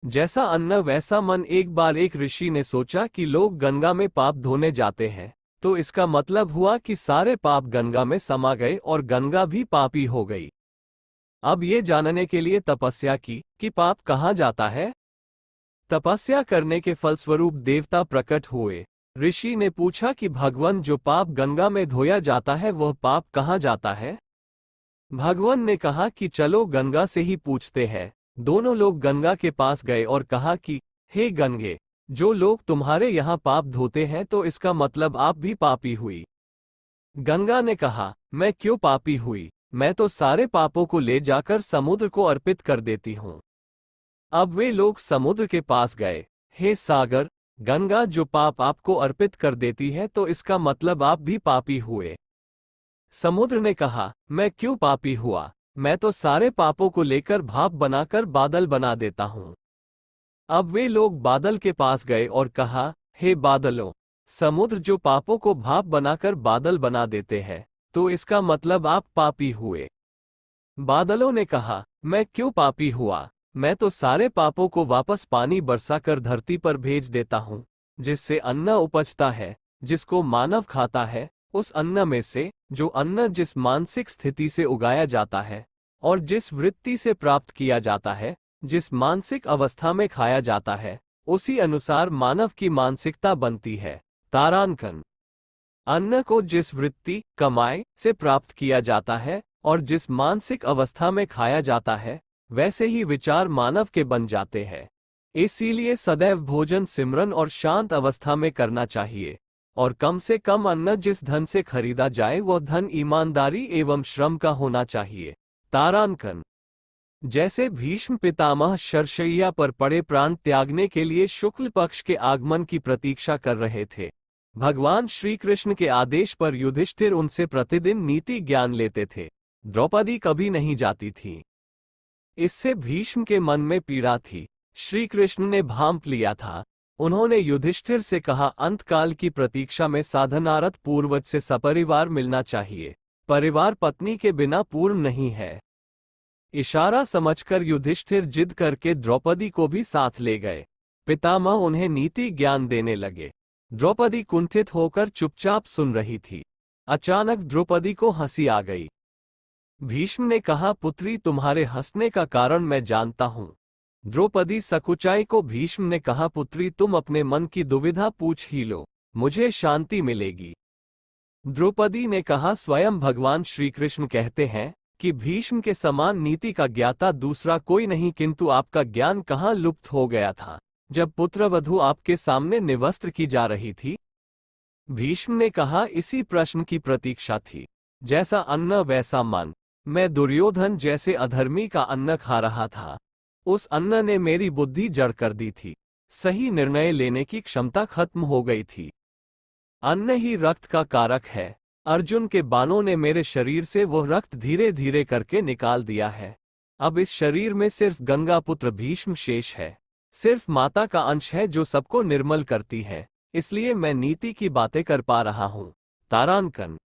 जैसा अन्न वैसा मन। एक बार एक ऋषि ने सोचा कि लोग गंगा में पाप धोने जाते हैं, तो इसका मतलब हुआ कि सारे पाप गंगा में समा गए और गंगा भी पापी हो गई। अब ये जानने के लिए तपस्या की कि पाप कहाँ जाता है। तपस्या करने के फलस्वरूप देवता प्रकट हुए। ऋषि ने पूछा कि भगवान, जो पाप गंगा में धोया जाता है वह पाप कहाँ जाता है। भगवान ने कहा कि चलो गंगा से ही पूछते हैं। दोनों लोग गंगा के पास गए और कहा कि हे गंगे, जो लोग तुम्हारे यहाँ पाप धोते हैं तो इसका मतलब आप भी पापी हुई। गंगा ने कहा, मैं क्यों पापी हुई, मैं तो सारे पापों को ले जाकर समुद्र को अर्पित कर देती हूँ। अब वे लोग समुद्र के पास गए। हे सागर, गंगा जो पाप आपको अर्पित कर देती है तो इसका मतलब आप भी पापी हुए। समुद्र ने कहा, मैं क्यों पापी हुआ, मैं तो सारे पापों को लेकर भाप बनाकर बादल बना देता हूँ। अब वे लोग बादल के पास गए और कहा, हे बादलों, समुद्र जो पापों को भाप बनाकर बादल बना देते हैं तो इसका मतलब आप पापी हुए। बादलों ने कहा, मैं क्यों पापी हुआ, मैं तो सारे पापों को वापस पानी बरसाकर धरती पर भेज देता हूँ, जिससे अन्न उपजता है, जिसको मानव खाता है। उस अन्न में से, जो अन्न जिस मानसिक स्थिति से उगाया जाता है और जिस वृत्ति से प्राप्त किया जाता है, जिस मानसिक अवस्था में खाया जाता है, उसी अनुसार मानव की मानसिकता बनती है। तारांकन। अन्न को जिस वृत्ति, कमाई से प्राप्त किया जाता है और जिस मानसिक अवस्था में खाया जाता है, वैसे ही विचार मानव के बन जाते हैं। इसीलिए सदैव भोजन सिमरन और शांत अवस्था में करना चाहिए, और कम से कम अन्न जिस धन से खरीदा जाए वह धन ईमानदारी एवं श्रम का होना चाहिए। तारांकन। जैसे भीष्म पितामह शरशैया पर पड़े प्राण त्यागने के लिए शुक्ल पक्ष के आगमन की प्रतीक्षा कर रहे थे। भगवान श्री कृष्ण के आदेश पर युधिष्ठिर उनसे प्रतिदिन नीति ज्ञान लेते थे। द्रौपदी कभी नहीं जाती थी। इससे भीष्म के मन में पीड़ा थी। श्री कृष्ण ने भांप लिया था। उन्होंने युधिष्ठिर से कहा, अंतकाल की प्रतीक्षा में साधनारत पूर्वज से सपरिवार मिलना चाहिए। परिवार पत्नी के बिना पूर्ण नहीं है। इशारा समझकर युधिष्ठिर जिद करके द्रौपदी को भी साथ ले गए। पितामह उन्हें नीति ज्ञान देने लगे। द्रौपदी कुंठित होकर चुपचाप सुन रही थी। अचानक द्रौपदी को हंसी आ गई। भीष्म ने कहा, पुत्री, तुम्हारे हंसने का कारण मैं जानता हूं। द्रौपदी सकुचाई को भीष्म ने कहा, पुत्री, तुम अपने मन की दुविधा पूछ ही लो, मुझे शांति मिलेगी। द्रौपदी ने कहा, स्वयं भगवान श्री कृष्ण कहते हैं कि भीष्म के समान नीति का ज्ञाता दूसरा कोई नहीं, किंतु आपका ज्ञान कहाँ लुप्त हो गया था जब पुत्रवधू आपके सामने निवस्त्र की जा रही थी। भीष्म ने कहा, इसी प्रश्न की प्रतीक्षा थी। जैसा अन्न वैसा मन। मैं दुर्योधन जैसे अधर्मी का अन्न खा रहा था। उस अन्न ने मेरी बुद्धि जड़ कर दी थी। सही निर्णय लेने की क्षमता खत्म हो गई थी। अन्न ही रक्त का कारक है। अर्जुन के बाणों ने मेरे शरीर से वो रक्त धीरे धीरे करके निकाल दिया है। अब इस शरीर में सिर्फ गंगा पुत्र भीष्म शेष है। सिर्फ माता का अंश है जो सबको निर्मल करती है। इसलिए मैं नीति की बातें कर पा रहा हूं। तारांकन।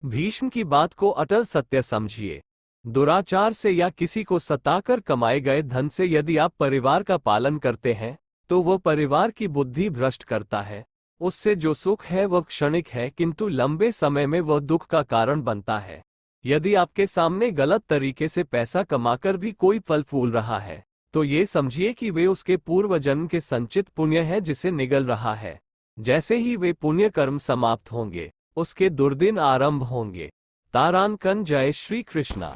भीष्म की बात को अटल सत्य समझिए। दुराचार से या किसी को सताकर कमाए गए धन से यदि आप परिवार का पालन करते हैं तो वह परिवार की बुद्धि भ्रष्ट करता है। उससे जो सुख है वह क्षणिक है, किंतु लंबे समय में वह दुख का कारण बनता है। यदि आपके सामने गलत तरीके से पैसा कमाकर भी कोई फल फूल रहा है तो ये समझिए कि वे उसके पूर्व जन्म के संचित पुण्य है जिसे निगल रहा है। जैसे ही वे पुण्य कर्म समाप्त होंगे उसके दुर्दिन आरंभ होंगे। तारांकन। जय श्री कृष्णा।